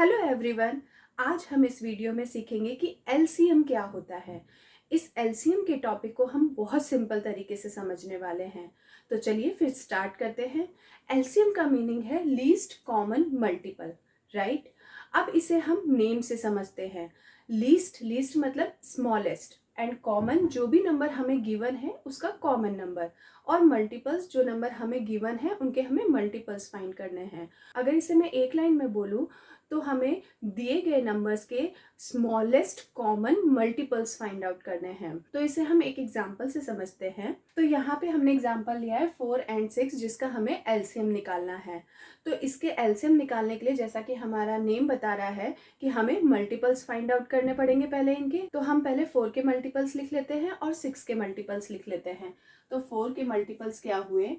Hello everyone. आज हम इस वीडियो में सीखेंगे कि एलसीएम क्या होता है। इस एलसीएम के टॉपिक को हम बहुत सिंपल तरीके से समझने वाले हैं। तो चलिए फिर स्टार्ट करते हैं। एलसीएम का मीनिंग है लीस्ट कॉमन मल्टीपल, राइट। अब इसे हम नेम से समझते हैं। लीस्ट लीस्ट मतलब स्मॉलेस्ट, एंड कॉमन जो भी नंबर हमें गिवन है उसका कॉमन नंबर, और मल्टीपल्स जो नंबर हमें गिवन है उनके हमें मल्टीपल्स फाइंड करने हैं। अगर इसे मैं एक लाइन में बोलूँ तो हमें दिए गए नंबर्स के smallest common multiples find out करने हैं। तो इसे हम एक एग्जांपल से समझते हैं। तो यहाँ पे हमने एग्जांपल लिया है 4 एंड 6 जिसका हमें एलसीएम निकालना है। तो इसके एलसीएम निकालने के लिए जैसा कि हमारा नेम बता रहा है कि हमें मल्टीपल्स फाइंड आउट करने पड़ेंगे पहले इनके। तो हम पहले 4 के मल्टीपल्स लिख लेते हैं और 6 के मल्टीपल्स लिख लेते हैं। तो 4 के मल्टीपल्स क्या हुए,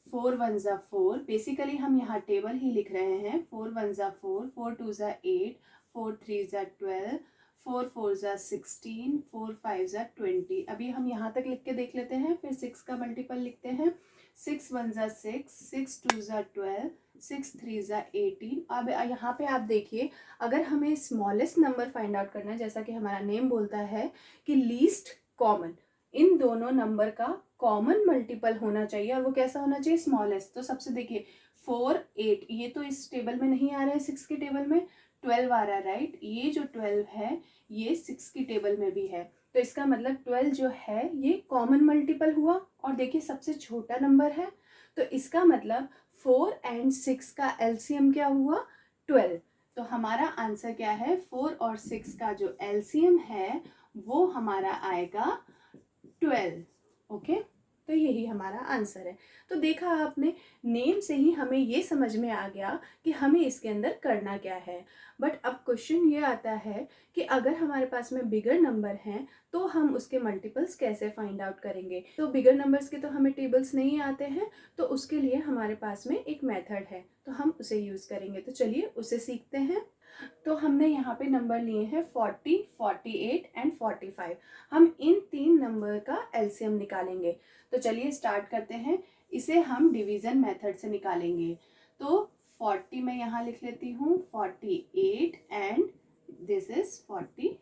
4 1 ज़ा 4। बेसिकली हम यहाँ टेबल ही लिख रहे हैं। 4 1 ज़ा 4, 4 2 ज़ा 8, 4 3 ज़ा 12, 4 4 ज़ा 16, 4 5 ज़ा 20। अभी हम यहाँ तक लिख के देख लेते हैं, फिर 6 का मल्टीपल लिखते हैं। 6 1 ज़ा 6, 6 2 ज़ा 12, 6 3 ज़ा 18। अब यहाँ पे आप देखिए, अगर हमें स्मॉलेस्ट नंबर फाइंड आउट करना है, जैसा कि हमारा नेम बोलता है कि लीस्ट कॉमन, इन दोनों नंबर का कॉमन मल्टीपल होना चाहिए, और वो कैसा होना चाहिए, स्मॉलेस्ट। तो सबसे देखिए 4 8, ये तो इस टेबल में नहीं आ रहा है, 6 के टेबल में 12 आ रहा है, राइट। ये जो 12 है ये 6 की टेबल में भी है, तो इसका मतलब 12 जो है ये कॉमन मल्टीपल हुआ। और देखिए सबसे छोटा नंबर है, तो इसका मतलब 4 एंड 6 का एलसीएम क्या हुआ, 12। तो हमारा आंसर क्या है, 4 और 6 का जो एलसीएम है वो हमारा आएगा 12। ओके, तो यही हमारा आंसर है। तो देखा आपने, नेम से ही हमें ये समझ में आ गया कि हमें इसके अंदर करना क्या है। बट अब क्वेश्चन ये आता है कि अगर हमारे पास में बिगर नंबर हैं तो हम उसके मल्टीपल्स कैसे फाइंड आउट करेंगे। तो बिगर नंबर्स के तो हमें टेबल्स नहीं आते हैं, तो उसके लिए हमारे पास में एक मेथड है, तो हम उसे यूज़ करेंगे। तो चलिए उसे सीखते हैं। तो हमने यहाँ पे नंबर लिए हैं 40, 48 एंड 45। हम इन तीन नंबर का एलसीएम निकालेंगे। तो चलिए स्टार्ट करते हैं। इसे हम डिवीजन मेथड से निकालेंगे। तो 40 मैं यहाँ लिख लेती हूँ, 48 एंड दिस इज 45।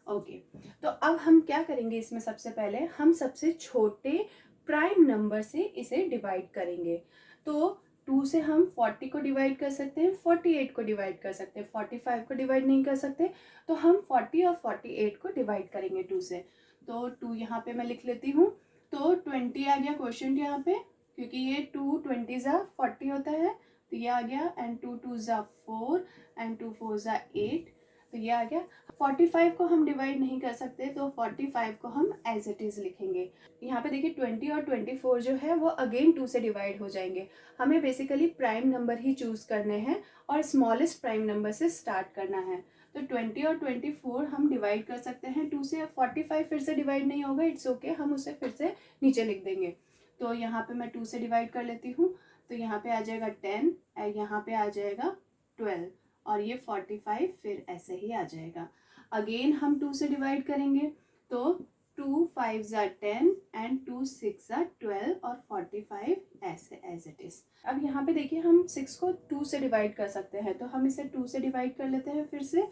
ओके, तो अब हम क्या करेंगे, इसमें सबसे पहले हम सबसे छोटे प्राइम नंबर से इसे डिवाइड करेंगे। तो 2 से हम 40 को डिवाइड कर सकते हैं, 48 को डिवाइड कर सकते हैं, 45 को डिवाइड नहीं कर सकते। तो हम 40 और 48 को डिवाइड करेंगे 2 से। तो 2 यहाँ पे मैं लिख लेती हूँ। तो 20 आ गया क्वेश्चन यहाँ पे, क्योंकि ये 2 20 ज़ा 40 होता है, तो ये आ गया। एंड 2 2 ज़ा 4 एंड 2 4 ज़ा 8, तो ये आ गया। 45 को हम डिवाइड नहीं कर सकते, तो 45 को हम एज इट इज़ लिखेंगे। यहाँ पे देखिए 20 और 24 जो है वो अगेन 2 से डिवाइड हो जाएंगे। हमें बेसिकली प्राइम नंबर ही चूज करने हैं और स्मॉलेस्ट प्राइम नंबर से स्टार्ट करना है। तो 20 और 24 हम डिवाइड कर सकते हैं 2 से। 45 फिर से डिवाइड नहीं होगा, इट्स ओके, हम उसे फिर से नीचे लिख देंगे। तो यहाँ पे मैं 2 से डिवाइड कर लेती हूँ, तो यहाँ पे आ जाएगा 10, यहाँ पे आ जाएगा 12, और ये 45 फिर ऐसे ही आ जाएगा। अगेन हम 2 से डिवाइड करेंगे, तो 2 5 ज़ा 10 एंड 2 6 ज़ा 12 और 45 ऐसे एज इट इज। अब यहाँ पे देखिए हम 6 को 2 से डिवाइड कर सकते हैं, तो हम इसे 2 से डिवाइड कर लेते हैं फिर से।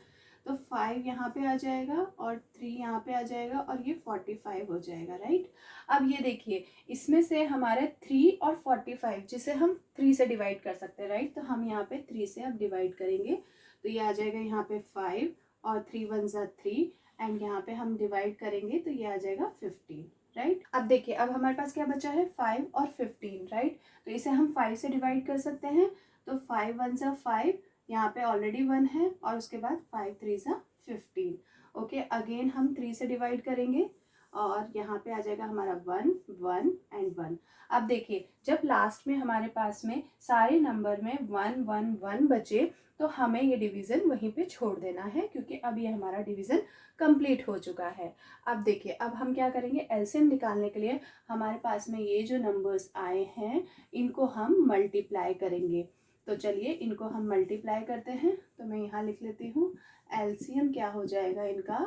तो 5 यहाँ पे आ जाएगा और 3 यहाँ पे आ जाएगा, और ये 45 हो जाएगा, राइट। अब ये देखिए, इसमें से हमारे 3 और 45 जिसे हम 3 से डिवाइड कर सकते हैं, राइट। तो हम यहाँ पे 3 से अब डिवाइड करेंगे, तो ये आ जाएगा यहाँ पे 5 और 3 1 ज़ा 3, एंड यहाँ पे हम डिवाइड करेंगे तो ये आ जाएगा 15, राइट। अब देखिए, अब हमारे पास क्या बचा है, 5 और 15, राइट। तो इसे हम 5 से डिवाइड कर सकते हैं, तो 5 1 ज़ा 5, यहाँ पे ऑलरेडी 1 है, और उसके बाद 5 3 ज़ा 15। ओके, अगेन हम 3 से डिवाइड करेंगे, और यहाँ पे आ जाएगा हमारा 1 1 एंड 1। अब देखिए, जब लास्ट में हमारे पास में सारे नंबर में 1 1 1 बचे, तो हमें ये डिवीज़न वहीं पे छोड़ देना है, क्योंकि अब ये हमारा डिवीज़न कंप्लीट हो चुका है। अब देखिए, अब हम क्या करेंगे, एलसीएम निकालने के लिए हमारे पास में ये जो नंबर्स आए हैं इनको हम मल्टीप्लाई करेंगे। तो चलिए इनको हम मल्टीप्लाई करते हैं। तो मैं यहाँ लिख लेती हूँ, एलसीएम क्या हो जाएगा इनका,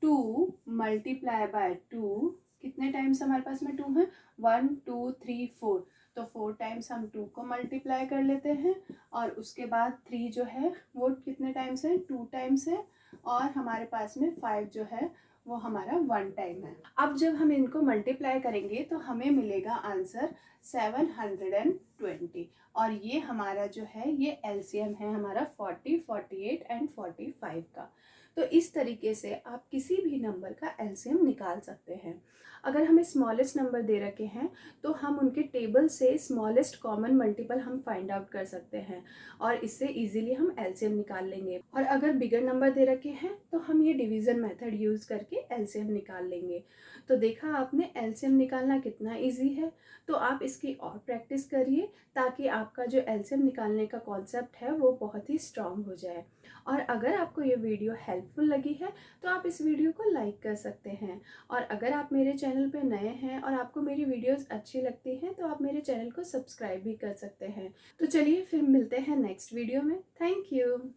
2 मल्टीप्लाई बाय 2। कितने टाइम्स हमारे पास में 2 है, 1 2 3 4, तो 4 टाइम्स हम 2 को मल्टीप्लाई कर लेते हैं और उसके बाद 3 जो है वो कितने टाइम्स है, 2 टाइम्स है, और हमारे पास में 5 जो है वो हमारा 1 टाइम है। अब जब हम इनको मल्टीप्लाई करेंगे तो हमें मिलेगा आंसर 720, और ये हमारा जो है ये एलसीएम है हमारा 40, 48 एंड 45 का। तो इस तरीके से आप किसी भी नंबर का एलसीएम निकाल सकते हैं। अगर हमें स्मॉलेस्ट नंबर दे रखे हैं तो हम उनके टेबल से स्मॉलेस्ट कॉमन मल्टीपल हम फाइंड आउट कर सकते हैं और इससे इजीली हम एलसीएम निकाल लेंगे। और अगर बिगर नंबर दे रखे हैं तो हम ये डिवीज़न मेथड यूज़ करके एलसीएम निकाल लेंगे। तो देखा आपने एलसीएम निकालना कितना इजी है। तो आप इसकी और प्रैक्टिस करिए ताकि आपका जो एलसीएम निकालने का कॉन्सेप्ट है वो बहुत ही स्ट्रांग हो जाए। और अगर आपको ये वीडियो हेल्पफुल लगी है तो आप इस वीडियो को लाइक कर सकते हैं। और अगर आप मेरे चैनल पे नए हैं और आपको मेरी वीडियोस अच्छी लगती हैं तो आप मेरे चैनल को सब्सक्राइब भी कर सकते हैं। तो चलिए फिर मिलते हैं नेक्स्ट वीडियो में। Thank you.